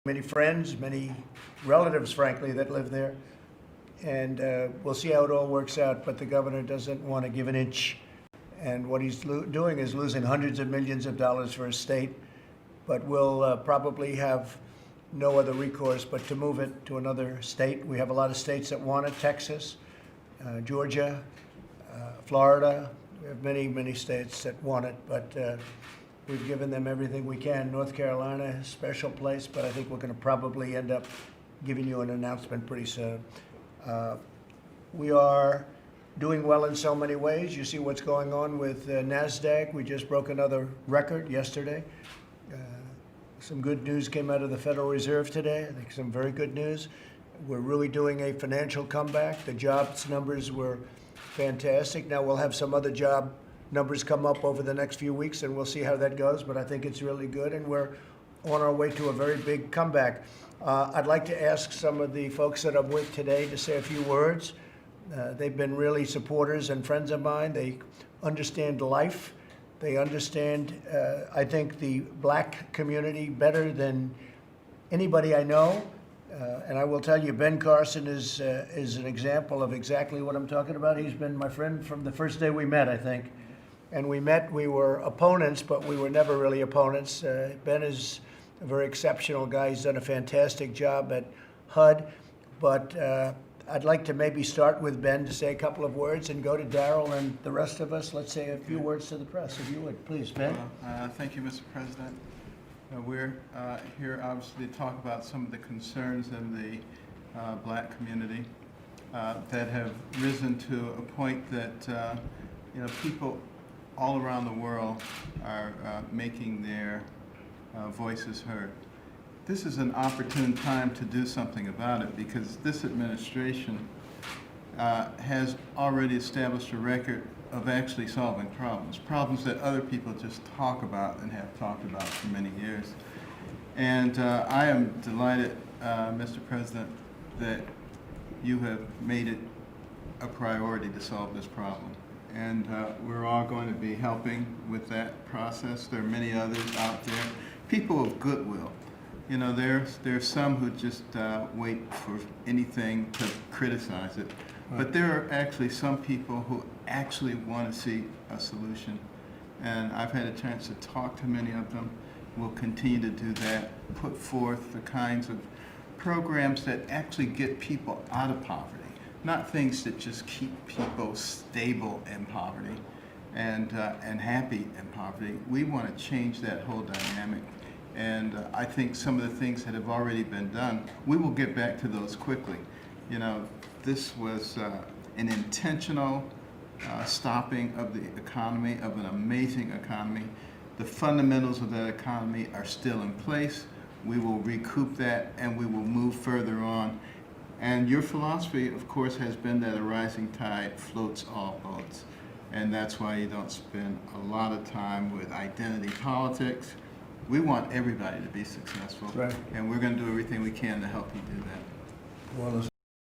many friends, many relatives, frankly, that live there. And we'll see how it all works out, but the governor doesn't want to give an inch. And what he's doing is losing hundreds of millions of dollars for his state, but we'll probably have no other recourse but to move it to another state. We have a lot of states that want it: Texas, Georgia, Florida. We have many, many states that want it, but we've given them everything we can. North Carolina, a special place, but I think we're going to probably end up giving you an announcement pretty soon. We are doing well in so many ways. You see what's going on with NASDAQ. We just broke another record yesterday. Some good news came out of the Federal Reserve today. I think some very good news. We're really doing a financial comeback. The jobs numbers were fantastic. Now we'll have some other job numbers come up over the next few weeks, and we'll see how that goes, but I think it's really good, and we're on our way to a very big comeback. I'd like to ask some of the folks that I'm with today to say a few words. They've been really supporters and friends of mine. They understand life. They understand, I think, the black community better than anybody I know. And I will tell you, Ben Carson is an example of exactly what I'm talking about. He's been my friend from the first day we met, I think. And we were opponents, but we were never really opponents. Ben is a very exceptional guy. He's done a fantastic job at HUD. But I'd like to maybe start with Ben to say a couple of words and go to Darrell and the rest of us. Let's say a few words to the press, if you would. Please, Ben. Thank you, Mr. President. We're here obviously to talk about some of the concerns in the black community that have risen to a point that people all around the world are making their voices heard. This is an opportune time to do something about it, because this administration has already established a record of actually solving problems that other people just talk about and have talked about for many years. And I am delighted, Mr. President, that you have made it a priority to solve this problem. And we're all going to be helping with that process. There are many others out there, people of goodwill. You know, there's some who just wait for anything to criticize it. But there are actually some people who actually want to see a solution. And I've had a chance to talk to many of them. We'll continue to do that, put forth the kinds of programs that actually get people out of poverty, not things that just keep people stable in poverty and happy in poverty. We want to change that whole dynamic. And I think some of the things that have already been done, we will get back to those quickly. You know, this was an intentional stopping of the economy, of an amazing economy. The fundamentals of that economy are still in place. We will recoup that, and we will move further on. And your philosophy, of course, has been that a rising tide floats all boats. And that's why you don't spend a lot of time with identity politics. We want everybody to be successful, right, and we're going to do everything we can to help you do that. Well,